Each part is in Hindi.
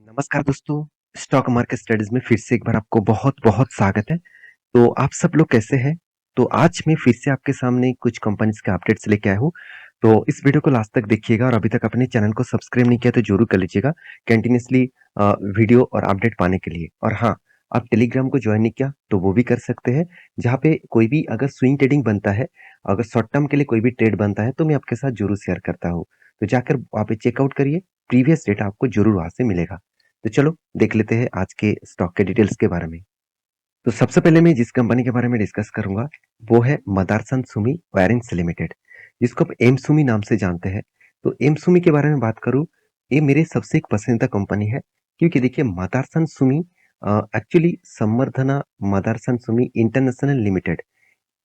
नमस्कार दोस्तों, स्टॉक मार्केट स्टडीज में फिर से एक बार आपको बहुत-बहुत स्वागत है। तो आप सब लोग कैसे हैं? तो आज मैं फिर से आपके सामने कुछ कंपनीज के अपडेट्स लेके आया हूँ। तो इस वीडियो को लास्ट तक देखिएगा और अभी तक अपने चैनल को सब्सक्राइब नहीं किया तो जरूर कर लीजिएगा कंटिन्यूअसली वीडियो और अपडेट पाने के लिए। और हाँ, आप टेलीग्राम को ज्वाइन नहीं किया तो वो भी कर सकते हैं, जहाँ पे कोई भी अगर स्विंग ट्रेडिंग बनता है, अगर शॉर्ट टर्म के लिए कोई भी ट्रेड बनता है तो मैं आपके साथ जरूर शेयर करता हूँ। तो जाकर वहाँ पे चेकआउट करिए, प्रीवियस डेटा आपको जरूर वहां से मिलेगा। तो चलो देख लेते हैं आज के स्टॉक के डिटेल्स के बारे में। तो सबसे पहले मैं जिस कंपनी के बारे में डिस्कस करूंगा वो है मदारसन सुमी वायरिंग्स लिमिटेड, जिसको आप एम सुमी नाम से जानते हैं। तो एम सुमी के बारे में बात करूं, ये मेरे सबसे एक पसंदीदा कंपनी है, क्योंकि देखिए मदारसन सुमी एक्चुअली संवर्धना मदारसन सुमी इंटरनेशनल लिमिटेड,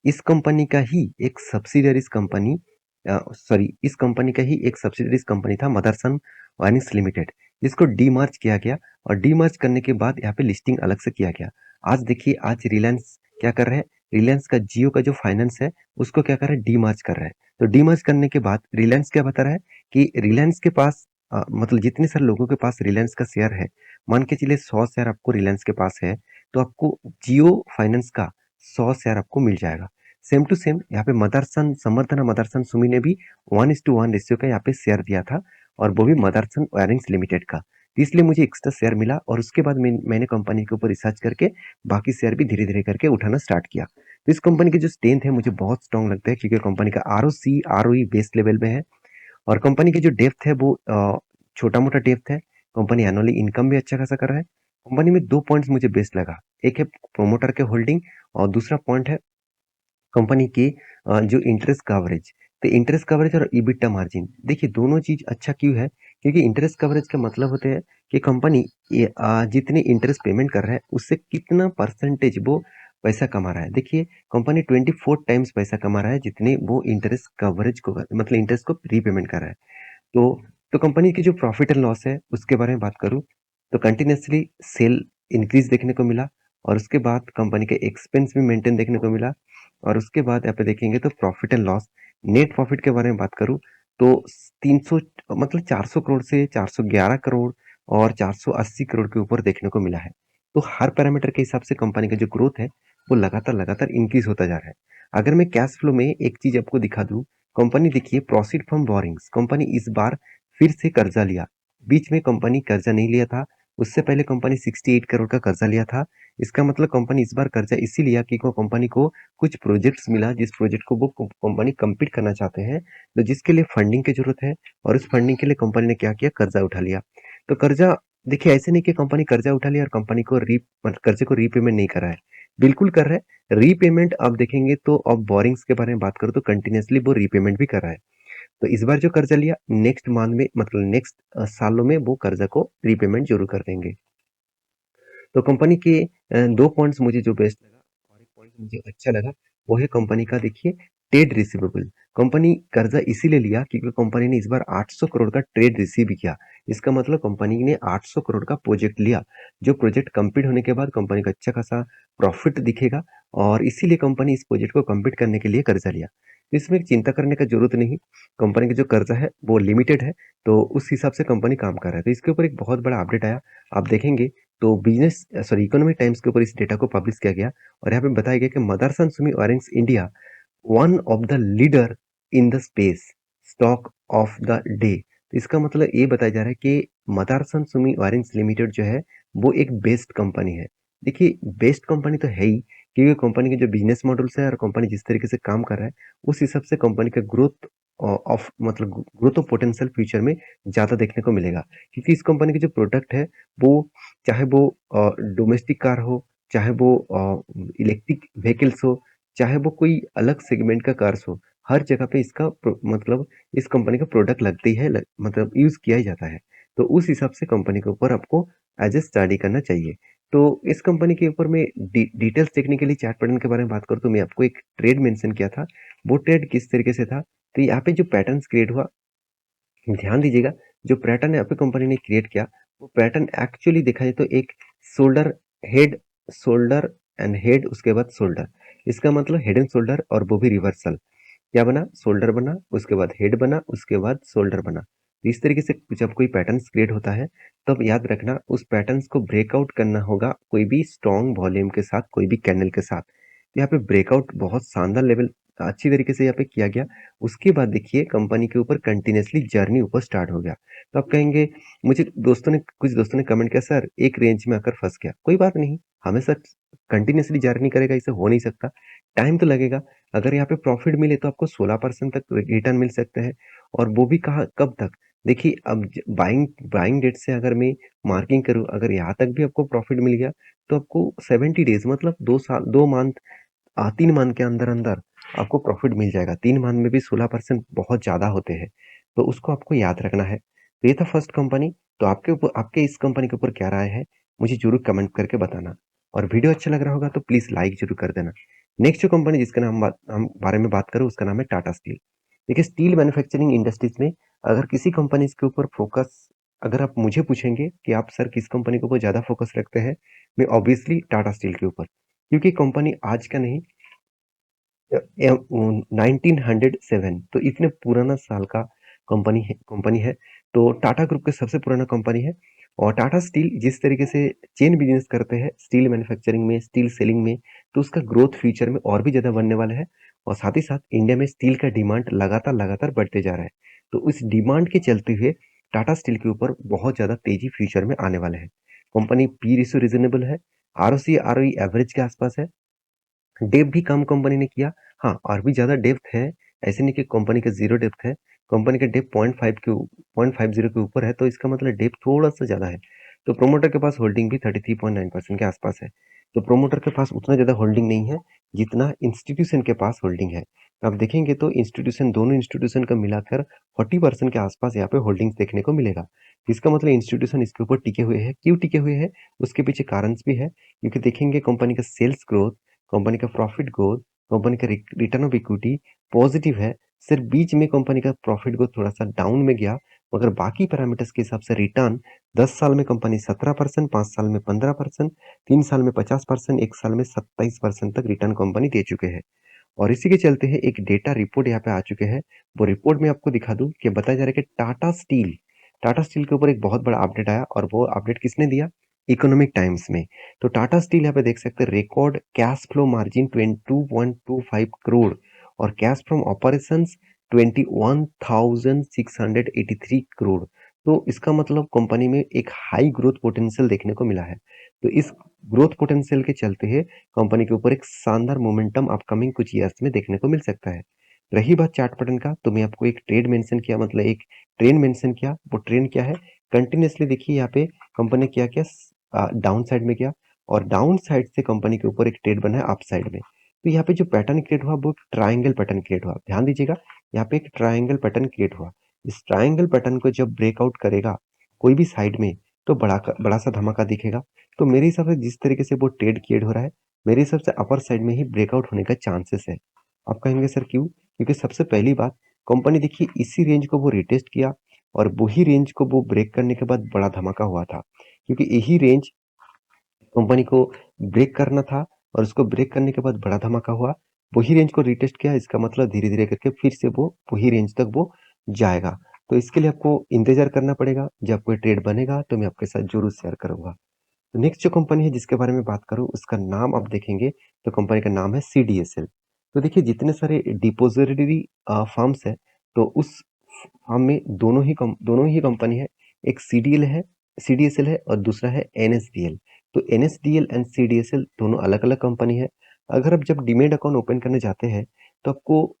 इस कंपनी का ही एक सब्सिडरीज कंपनी इस कंपनी का ही एक सब्सिडरीज कंपनी था मदरसन वाइनिंग्स लिमिटेड, जिसको डीमर्ज किया गया और डीमर्ज करने के बाद यहाँ पे लिस्टिंग अलग से किया गया। आज देखिए, आज रिलायंस क्या कर रहा है, रिलायंस का जियो का जो फाइनेंस है उसको क्या कर रहा है, डीमर्ज कर रहा है। तो डीमर्ज करने के बाद रिलायंस क्या बता रहा है कि रिलायंस के पास मतलब जितने सारे लोगों के पास रिलायंस का शेयर है, मान के चलिए 100 शेयर आपको रिलायंस के पास है, तो आपको जियो फाइनेंस का 100 शेयर आपको मिल जाएगा। सेम टू सेम यहाँ पे मदरसन समर्थना मदरसन सुमी ने भी 1:1 रेशियो का यहाँ पे शेयर दिया था, और वो भी मदरसन वायरिंग्स लिमिटेड का। तो इसलिए मुझे एक्स्ट्रा शेयर मिला और उसके बाद मैंने कंपनी के ऊपर रिसर्च करके बाकी शेयर भी धीरे धीरे करके उठाना स्टार्ट किया। तो इस कंपनी की जो स्ट्रेंथ है मुझे बहुत स्ट्रांग लगता है, क्योंकि कंपनी का आरओसी आरओई बेस्ट लेवल में है, और कंपनी की जो डेप्थ है वो छोटा मोटा डेप्थ है। कंपनी एनुअली इनकम भी अच्छा खासा कर रहा है। कंपनी में दो पॉइंट्स मुझे बेस्ट लगा, एक है प्रोमोटर के होल्डिंग, और दूसरा पॉइंट है कंपनी की जो इंटरेस्ट कवरेज। तो इंटरेस्ट कवरेज और ईबिटा मार्जिन, देखिए दोनों चीज अच्छा क्यों है, क्योंकि इंटरेस्ट कवरेज का मतलब होता है कि कंपनी जितने इंटरेस्ट पेमेंट कर रहा है उससे कितना परसेंटेज वो पैसा कमा रहा है। देखिए, कंपनी 24 टाइम्स पैसा कमा रहा है जितने वो इंटरेस्ट कवरेज को मतलब इंटरेस्ट को रीपेमेंट कर रहा है। तो कंपनी की जो प्रॉफिट एंड लॉस है उसके बारे में बात करूं, तो कंटिन्यूसली सेल इंक्रीज देखने को मिला, और उसके बाद कंपनी के एक्सपेंस भी मेंटेन देखने को मिला, और उसके बाद यहाँ पे देखेंगे तो profit and loss, net profit के बारे में बात करूं तो 300 मतलब 400 करोड़ से 411 करोड़ और 480 करोड़ के ऊपर देखने को मिला है। तो हर पैरामीटर के हिसाब से कंपनी का जो ग्रोथ है वो लगातार लगातार इंक्रीज होता जा रहा है। अगर मैं कैश फ्लो में एक चीज आपको दिखा दूं, कंपनी देखिए प्रोसीड फ्रॉम बोरिंग्स, कंपनी इस बार फिर से कर्जा लिया। बीच में कंपनी कर्जा नहीं लिया था, उससे पहले कंपनी 68 करोड़ का कर्जा लिया था। इसका मतलब कंपनी इस बार कर्जा इसी लिया कि कंपनी को कुछ प्रोजेक्ट्स मिला, जिस प्रोजेक्ट को वो कंपनी कंप्लीट करना चाहते हैं, तो जिसके लिए फंडिंग की जरूरत है, और उस फंडिंग के लिए कंपनी ने क्या किया, कर्जा उठा लिया। तो कर्जा देखिए, ऐसे नहीं कि कंपनी कर्जा उठा लिया और कंपनी को कर्जे को रीपेमेंट नहीं कर रहा है, बिल्कुल कर रहा है रीपेमेंट। आप देखेंगे तो अब बोरिंग्स के बारे में बात करूं तो कंटिन्यूसली वो रीपेमेंट भी कर रहा है। तो इस बार जो कर्जा लिया नेक्स्ट मंथ में मतलब नेक्स्ट सालों में वो कर्जा को रीपेमेंट जरूर कर देंगे। तो कंपनी के दो पॉइंट्स मुझे जो बेस्ट लगा और एक पॉइंट मुझे अच्छा लगा, वो है कंपनी का देखिए ट्रेड रिसीवेबल। कंपनी कर्जा इसीलिए लिया क्योंकि कंपनी ने इस बार 800 करोड़ का ट्रेड रिसीव किया। इसका मतलब कंपनी ने 800 करोड़ का प्रोजेक्ट लिया, जो प्रोजेक्ट कंप्लीट होने के बाद कंपनी का अच्छा खासा प्रॉफिट दिखेगा, और इसीलिए कंपनी इस प्रोजेक्ट को कंप्लीट करने के लिए कर्जा लिया। तो इसमें चिंता करने का जरूरत नहीं, कंपनी का जो कर्जा है वो लिमिटेड है, तो उस हिसाब से कंपनी काम कर रहा है। तो इसके ऊपर एक बहुत बड़ा अपडेट आया, आप देखेंगे तो इकोनॉमिक टाइम्स के ऊपर इस डेटा को पब्लिश किया गया, और यहाँ पे बताया गया कि Motherson Sumi Wirings India one of the leader in the space stock of the day. तो इसका मतलब ये बताया जा रहा है कि मदरसन सुमी वायरिंग्स लिमिटेड जो है वो एक बेस्ट कंपनी है। देखिए, बेस्ट कंपनी तो है ही, क्योंकि कंपनी के जो बिजनेस मॉडल्स है और कंपनी जिस तरीके से काम कर रहा है उस हिसाब से कंपनी का ग्रोथ ऑफ मतलब ग्रोथ ऑफ पोटेंशियल फ्यूचर में ज्यादा देखने को मिलेगा। क्योंकि इस कंपनी के जो प्रोडक्ट है वो, चाहे वो डोमेस्टिक कार हो, चाहे वो इलेक्ट्रिक व्हीकल्स हो, चाहे वो कोई अलग सेगमेंट का कार्स हो, हर जगह पे इसका मतलब इस कंपनी का प्रोडक्ट लगते ही है, मतलब यूज किया ही जाता है। तो उस हिसाब से कंपनी के ऊपर आपको एज ए स्टडी करना चाहिए। तो इस कंपनी के ऊपर में डिटेल्स देखने के लिए चार्ट पैटर्न के बारे में बात करूँ तो मैं आपको एक ट्रेड मेंशन किया था, वो ट्रेड किस तरीके से था। तो यहाँ पे जो पैटर्न क्रिएट हुआ, ध्यान दीजिएगा, जो पैटर्न यहाँ पे कंपनी ने क्रिएट किया वो पैटर्न एक्चुअली देखा जाए तो एक shoulder head, shoulder and head, उसके बाद शोल्डर। इसका मतलब हेड एंड शोल्डर, और वो भी रिवर्सल। क्या बना, शोल्डर बना, उसके बाद हेड बना, उसके बाद शोल्डर बना। तो इस तरीके से जब कोई पैटर्न्स क्रिएट होता है, तब याद रखना उस पैटर्न्स को ब्रेकआउट करना होगा कोई भी स्ट्रॉन्ग वॉल्यूम के साथ, कोई भी कैंडल के साथ। यहाँ पे ब्रेकआउट बहुत शानदार लेवल अच्छी तरीके से यहाँ पे किया गया। उसके बाद देखिए कंपनी के ऊपर कंटिन्यूअसली जर्नी ऊपर स्टार्ट हो गया। तो आप कहेंगे, मुझे कुछ दोस्तों ने कमेंट किया, सर एक रेंज में आकर फँस गया। कोई बात नहीं, हमेशा कंटिन्यूअसली जर्नी करेगा ऐसे हो नहीं सकता, टाइम तो लगेगा। अगर यहाँ पे प्रॉफिट मिले तो आपको 16% तक रिटर्न मिल सकते हैं, और वो भी कहाँ कब तक? देखिए अब बाइंग बाइंग डेट से अगर मैं मार्किंग करूँ, अगर यहाँ तक भी आपको प्रॉफिट मिल गया तो आपको 70 डेज मतलब 2 मंथ 3 मंथ के अंदर-अंदर आपको प्रॉफिट मिल जाएगा। 3 मंथ में भी 16% बहुत ज़्यादा होते हैं, तो उसको आपको याद रखना है। तो ये था फर्स्ट कंपनी। तो आपके इस कंपनी के ऊपर क्या राय है? मुझे ज़रूर कमेंट करके बताना, और वीडियो अच्छा लग रहा होगा तो प्लीज़ लाइक ज़रूर कर देना। नेक्स्ट जो कंपनी जिसका हम बारे में बात करें उसका नाम है टाटा स्टील। देखिए स्टील मैन्युफैक्चरिंग इंडस्ट्रीज में अगर किसी कंपनी के ऊपर फोकस, अगर आप मुझे पूछेंगे कि आप सर किस कंपनी के ऊपर ज़्यादा फोकस रखते हैं, मैं ऑब्वियसली टाटा स्टील के ऊपर, क्योंकि कंपनी आज का नहीं 1907, तो इतने पुराना साल का कंपनी है। तो टाटा ग्रुप का सबसे पुराना कंपनी है। और टाटा स्टील जिस तरीके से चेन बिजनेस करते हैं स्टील मैन्युफैक्चरिंग में, स्टील सेलिंग में, तो उसका ग्रोथ फ्यूचर में और भी ज़्यादा बनने वाला है। और साथ ही साथ इंडिया में स्टील का डिमांड लगातार लगातार बढ़ते जा रहा है। तो उस डिमांड के चलते हुए टाटा स्टील के ऊपर बहुत ज़्यादा तेजी फ्यूचर में आने वाला है। कंपनी पी रेशियो रीजनेबल है, आरओसी आरओई एवरेज के आसपास है, डेप्थ भी कम कंपनी ने किया। हाँ, और भी ज़्यादा डेप्थ है, ऐसे नहीं कि कंपनी का ज़ीरो डेप्थ है। कंपनी का डेप्थ 0.50 के ऊपर है, तो इसका मतलब डेप्थ थोड़ा-सा ज़्यादा है। तो प्रोमोटर के पास होल्डिंग भी 33.9% के आसपास है। तो प्रोमोटर के पास उतना ज़्यादा होल्डिंग नहीं है, जितना इंस्टीट्यूशन के पास होल्डिंग है। तो आप देखेंगे तो दोनों इंस्टीट्यूशन का मिलाकर 40% के आसपास यहाँ पे होल्डिंग्स देखने को मिलेगा। इसका मतलब इंस्टीट्यूशन इसके ऊपर टिके हुए हैं। क्यों टिके हुए हैं? उसके पीछे कारणस भी है, क्योंकि देखेंगे कंपनी का सेल्स ग्रोथ, कंपनी का प्रॉफिट ग्रोथ, कंपनी का रिटर्न ऑफ इक्विटी पॉजिटिव है। सिर्फ बीच में कंपनी का प्रॉफिट ग्रोथ थोड़ा सा डाउन में गया, मगर बाकी पैरामीटर्स के हिसाब से रिटर्न 10 साल में कंपनी 17%, 5 साल में 15%, 3 साल में 50%, 1 साल में 27% तक रिटर्न कंपनी दे चुके हैं। और इसी के चलते हैं एक डेटा रिपोर्ट यहाँ पे आ चुके हैं। वो रिपोर्ट में आपको दिखा दूं कि बताया जा रहा है कि टाटा स्टील के ऊपर एक बहुत बड़ा अपडेट आया, और वो अपडेट किसने दिया? इकोनॉमिक टाइम्स में। तो टाटा स्टील यहाँ पे देख सकते हैं record cash flow margin 22.25 crore, और कैश फ्रॉम ऑपरेशंस 21,683 करोड़। तो इसका मतलब कंपनी में एक हाई ग्रोथ पोटेंशियल देखने को मिला है। तो इस ग्रोथ पोटेंशियल के चलते हुए कंपनी के ऊपर एक शानदार मोमेंटम अपकमिंग कुछ ईयर्स में देखने को मिल सकता है। रही बात चार्ट पैटर्न का, तो मैं आपको एक ट्रेड मेंशन किया, मतलब एक ट्रेंड मेंशन किया। वो ट्रेंड क्या है? कंटिन्यूअसली देखिए यहाँ पे कंपनी ने क्या किया, डाउन साइड में गया, और डाउन साइड से कंपनी के ऊपर एक ट्रेड बना है अप साइड में। तो यहाँ पे जो पैटर्न क्रिएट हुआ वो ट्रायंगल पैटर्न क्रिएट हुआ। ध्यान दीजिएगा, यहाँ पे एक ट्रायंगल पैटर्न क्रिएट हुआ। इस ट्रायंगल पैटर्न को जब ब्रेकआउट करेगा कोई भी साइड में, तो बड़ा सा धमाका दिखेगा। तो मेरे हिसाब से जिस तरीके से वो ट्रेड क्रिएट हो रहा है, मेरे हिसाब से अपर साइड में ही ब्रेकआउट होने का चांसेस है। आप कहेंगे सर क्यों? क्योंकि सबसे पहली बात, कंपनी देखिए इसी रेंज को वो रिटेस्ट किया, और वही रेंज को वो ब्रेक करने के बाद बड़ा धमाका हुआ था, क्योंकि यही रेंज कंपनी को ब्रेक करना था, और उसको ब्रेक करने के बाद बड़ा धमाका हुआ। वही रेंज को रिटेस्ट किया, इसका मतलब धीरे धीरे करके फिर से वो वही रेंज तक वो जाएगा। तो इसके लिए आपको इंतजार करना पड़ेगा। जब कोई ट्रेड बनेगा तो मैं आपके साथ जरूर शेयर करूंगा। तो नेक्स्ट जो कंपनी है जिसके बारे में बात करूँ, उसका नाम आप देखेंगे तो कंपनी का नाम है सीडीएसएल। तो देखिए जितने सारे डिपोजिटरी फर्म्स है, तो उस फर्म में दोनों ही कंपनी है। एक सीडीएसएल है, और दूसरा है एनएसडीएल। तो एनएसडीएल एंड सीडीएसएल दोनों अलग अलग कंपनी है। अगर आप जब डीमेट अकाउंट ओपन करने जाते हैं, तो आपको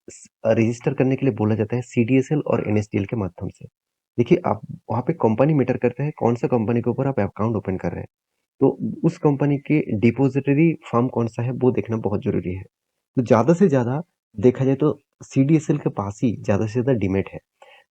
रजिस्टर करने के लिए बोला जाता है सीडीएसएल और एनएसडीएल के माध्यम से। देखिए आप वहाँ पे कंपनी मैटर करता है, कौन सा कंपनी के ऊपर आप अकाउंट ओपन कर रहे हैं। तो उस कंपनी के डिपॉजिटरी फर्म कौन-सा है वो देखना बहुत ज़रूरी है। तो ज़्यादा से ज़्यादा देखा जाए तो सीडीएसएल के पास ही ज़्यादा से ज़्यादा डीमैट है।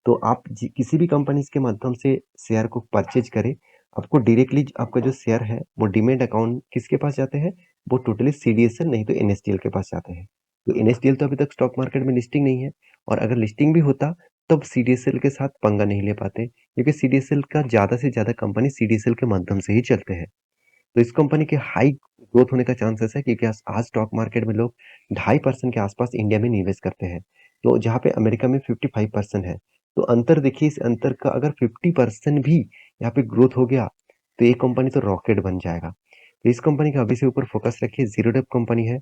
तो आप किसी भी कंपनी के माध्यम से शेयर को परचेज करें, आपको डायरेक्टली आपका जो शेयर है वो डीमैट अकाउंट किसके पास जाते हैं? वो टोटली सीडीएसएल नहीं तो एनएसडीएल के पास जाते हैं। तो एनएसडीएल तो अभी तक स्टॉक मार्केट में लिस्टिंग नहीं है, और अगर लिस्टिंग भी होता तब सीडीएसएल के साथ पंगा नहीं ले पाते, क्योंकि सीडीएसएल का ज़्यादा से ज़्यादा कंपनी सीडीएसएल के माध्यम से ही चलते हैं। तो इस कंपनी के हाई ग्रोथ होने का चांसेस है, क्योंकि आज स्टॉक मार्केट में लोग 2.5% के आसपास इंडिया में निवेश करते हैं। तो जहाँ पे अमेरिका में 55% है, तो अंतर देखिए, इस अंतर का अगर 50% भी यहाँ पे ग्रोथ हो गया, तो ये कंपनी तो रॉकेट बन जाएगा। तो इस कंपनी का अभी से ऊपर फोकस रखिए, ज़ीरो डेब्ट कंपनी है,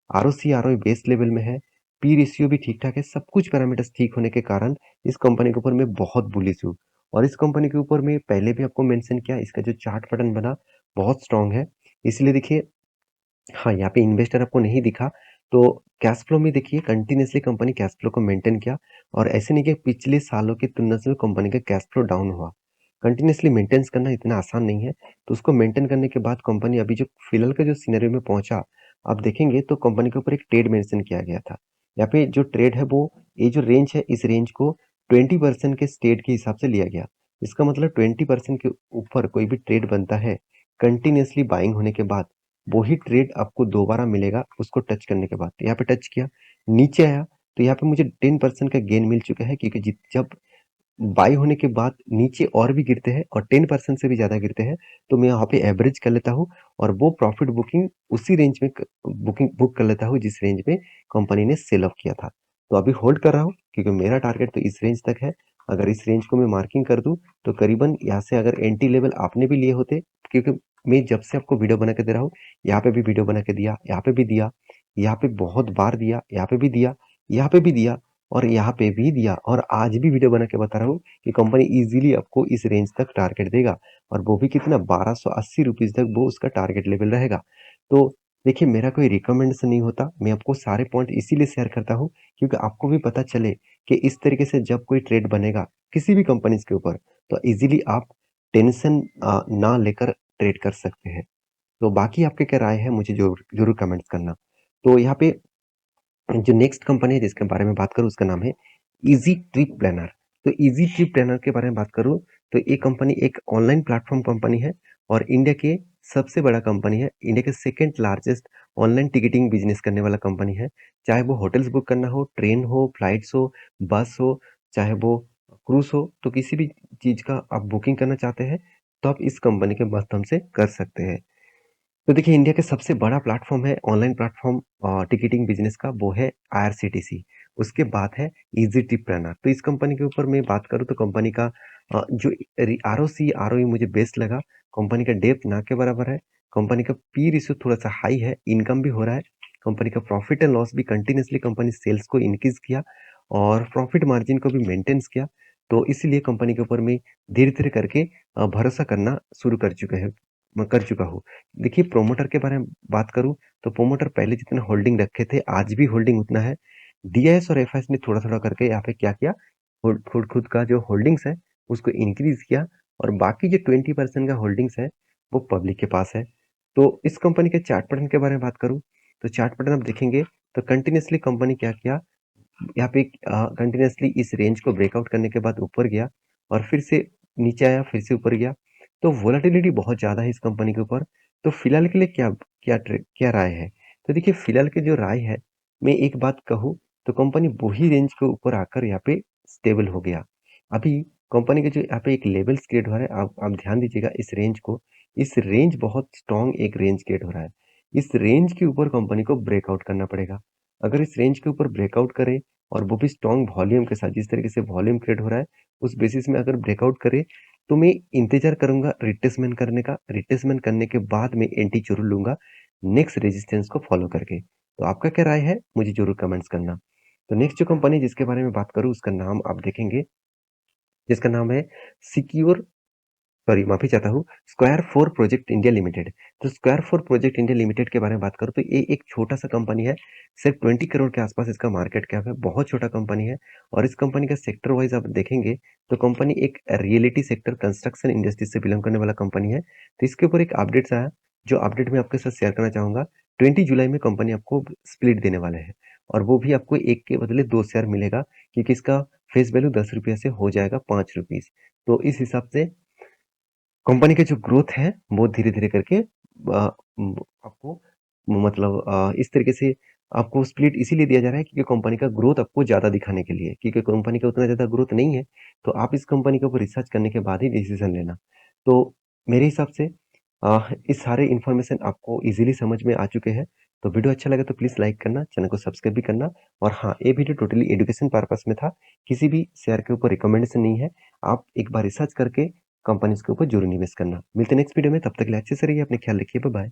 आरओसी, आरओई बेस्ट लेवल में है, पी रेशियो भी ठीक-ठाक है, सब कुछ पैरामीटर्स ठीक होने के कारण इस कंपनी के ऊपर मैं बहुत बुलिश हूँ। और इस कंपनी के ऊपर मैं पहले भी आपको मेंशन किया, इसका जो चार्ट पैटर्न बना बहुत स्ट्रॉन्ग है। इसलिए देखिए, हाँ, यहाँ पे इन्वेस्टर आपको नहीं दिखा, तो कैश फ्लो में देखिए कंटिन्यूअसली कंपनी कैश फ्लो को मेंटेन किया और ऐसे नहीं कि पिछले सालों की तुलना से कंपनी का कैश फ्लो डाउन हुआ। कंटिन्यूअसली मेंटेन करना इतना आसान नहीं है, तो उसको मेंटेन करने के बाद कंपनी अभी जो फिलहाल के जो सिनेरियो में पहुंचा, आप देखेंगे तो कंपनी के ऊपर एक ट्रेड मेंशन किया गया था। यहाँ पे जो ट्रेड है वो, ये जो रेंज है, इस रेंज को 20% के स्टेट के हिसाब से लिया गया। इसका मतलब 20% के ऊपर कोई भी ट्रेड बनता है, कंटिन्यूअसली बाइंग होने के बाद वही ट्रेड आपको दोबारा मिलेगा उसको टच करने के बाद। यहाँ पे टच किया, नीचे आया, तो यहाँ पे मुझे 10% का गेन मिल चुका है, क्योंकि जब बाई होने के बाद नीचे और भी गिरते हैं और 10% से भी ज़्यादा गिरते हैं, तो मैं यहाँ पे एवरेज कर लेता हूँ और वो प्रॉफिट बुकिंग उसी रेंज में बुकिंग बुक कर लेता हूँ जिस रेंज में कंपनी ने सेल ऑफ किया था। तो अभी होल्ड कर रहा हूँ, क्योंकि मेरा टारगेट तो इस रेंज तक है। अगर इस रेंज को मैं मार्किंग कर दूं, तो करीबन यहाँ से अगर एंट्री लेवल आपने भी लिए होते, क्योंकि मैं जब से आपको वीडियो बना के दे रहा हूँ, यहाँ पे भी वीडियो बना के दिया, यहाँ पे भी दिया, यहाँ पे बहुत बार दिया, यहाँ पे भी दिया, यहाँ पे भी दिया और यहाँ पे भी दिया, और आज भी वीडियो बना के बता रहा हूँ कि कंपनी इजीली आपको इस रेंज तक टारगेट देगा, और वो भी कितना, 1280 रुपीज तक वो उसका टारगेट लेवल रहेगा। तो देखिए, मेरा कोई रिकमेंडेशन नहीं होता, मैं आपको सारे पॉइंट इसीलिए शेयर करता हूँ क्योंकि आपको भी पता चले कि इस तरीके से जब कोई ट्रेड बनेगा किसी भी कंपनी के ऊपर, तो इजीली आप टेंशन ना लेकर ट्रेड कर सकते हैं। तो बाकी आपके क्या राय है, मुझे जरूर जरूर कमेंट्स करना। तो यहाँ पे जो नेक्स्ट कंपनी है जिसके बारे में बात करूँ, उसका नाम है इजी ट्रिप प्लानर। तो इजी ट्रिप प्लानर के बारे में बात करूँ, तो ये कंपनी एक ऑनलाइन प्लेटफॉर्म कंपनी है और इंडिया के सबसे बड़ा कंपनी है, इंडिया के second largest online ticketing business करने वाला कंपनी है। चाहे वो होटल्स बुक करना हो, ट्रेन हो, फ्लाइट्स हो, बस हो, चाहे वो क्रूज हो, तो किसी भी चीज का आप बुकिंग करना चाहते हैं, तो आप इस कंपनी के माध्यम से कर सकते हैं। तो देखिए, इंडिया का सबसे बड़ा प्लेटफॉर्म है ऑनलाइन प्लेटफॉर्म टिकटिंग बिजनेस का, वो है आईआरसीटीसी। उसके बाद है इजी ट्रिप प्लानर। तो इस कंपनी के ऊपर मैं बात करूँ तो कंपनी का जो आरओसी आरओई मुझे बेस्ट लगा। कंपनी का डेप्थ ना के बराबर है, कंपनी का पी रेशियो थोड़ा सा हाई है, इनकम भी हो रहा है, कंपनी का प्रॉफिट एंड लॉस भी कंटिन्यूसली कंपनी सेल्स को इंक्रीज किया और प्रॉफिट मार्जिन को भी मेंटेन्स किया। तो इसलिए कंपनी के ऊपर मैं धीरे धीरे करके भरोसा करना शुरू कर चुके हैं, मैं कर चुका हूँ। देखिए, प्रोमोटर के बारे में बात करूँ, तो प्रोमोटर पहले जितना होल्डिंग रखे थे, आज भी होल्डिंग उतना है। डीआईएस और एफआईएस ने थोड़ा-थोड़ा करके यहाँ पे क्या किया, खुद का जो होल्डिंग्स है, उसको इंक्रीज़ किया और बाकी जो 20% का होल्डिंग्स है, वो पब्लिक के पास है। तो इस कंपनी के चार्ट पैटर्न के बारे में बात करूँ, तो चार्ट पैटर्न आप देखेंगे, तो कंटिन्यूअसली कंपनी क्या किया, यहाँ पे कंटिन्यूअसली इस रेंज को ब्रेकआउट करने के बाद ऊपर गया और फिर से नीचे आया, फिर से ऊपर गया। तो वोलेटिलिटी बहुत ज़्यादा है इस कंपनी के ऊपर। तो फिलहाल के लिए क्या राय है? तो देखिए, फिलहाल की जो राय है, मैं एक बात कहूँ तो कंपनी वही रेंज के ऊपर आकर यहाँ पे स्टेबल हो गया। अभी कंपनी के जो यहाँ पे एक लेवल्स क्रिएट हो रहा है, आप ध्यान दीजिएगा इस रेंज को। इस रेंज बहुत स्ट्रॉन्ग एक रेंज क्रिएट हो रहा है। इस रेंज के ऊपर कंपनी को ब्रेकआउट करना पड़ेगा। अगर इस रेंज के ऊपर ब्रेकआउट करे और वो भी स्ट्रॉन्ग वॉल्यूम के साथ, जिस तरीके से वॉल्यूम क्रिएट हो रहा है, उस बेसिस में अगर ब्रेकआउट करे, तो मैं इंतजार करूंगा रिट्रेसमेंट करने का। रिट्रेसमेंट करने के बाद मैं एंट्री जरूर लूंगा नेक्स्ट रेजिस्टेंस को फॉलो करके। तो आपका क्या राय है, मुझे जरूर कमेंट्स करना। तो नेक्स्ट जो कंपनी जिसके बारे में बात करूँ, उसका नाम आप देखेंगे, जिसका नाम है सिक्योर, सॉरी माफी चाहता हूँ, square four project India limited. तो square four project India limited के बारे में बात करूँ, तो ये एक छोटा सा कंपनी है, सिर्फ 20 करोड़ के आसपास इसका मार्केट कैप है, बहुत छोटा कंपनी है। और इस कंपनी का सेक्टर वाइज आप देखेंगे तो कंपनी एक रियलिटी सेक्टर कंस्ट्रक्शन इंडस्ट्री से बिलोंग करने वाला कंपनी है। तो इसके ऊपर एक अपडेट्स आया, जो अपडेट मैं आपके साथ शेयर करना चाहूंगा। 20 जुलाई में कंपनी आपको स्प्लिट देने वाले हैं और वो भी आपको एक के बदले दो शेयर मिलेगा, क्योंकि इसका फेस वैल्यू 10 रुपया से हो जाएगा 5 रुपीज। तो इस हिसाब से कंपनी की जो ग्रोथ है वो धीरे-धीरे करके आपको मतलब इस तरीके से आपको स्प्लिट इसीलिए दिया जा रहा है क्योंकि कंपनी का ग्रोथ आपको ज़्यादा दिखाने के लिए, क्योंकि कंपनी का उतना ज़्यादा ग्रोथ नहीं है, तो आप इस कंपनी के ऊपर रिसर्च करने के बाद ही डिसीजन लेना। तो मेरे हिसाब से इस सारे इन्फॉर्मेशन आपको इजीली समझ में आ चुके हैं। तो वीडियो अच्छा लगा तो प्लीज़ लाइक करना, चैनल को सब्सक्राइब भी करना और हाँ, ये वीडियो टोटली एजुकेशन पर्पस में था, किसी भी शेयर के ऊपर रिकमेंडेशन नहीं है। आप एक बार रिसर्च करके कंपनीज़ के ऊपर ज़रूर निवेश करना। मिलते हैं नेक्स्ट वीडियो में, तब तक के लिए अच्छे से रहिए, अपना ख्याल रखिए, बाय-बाय।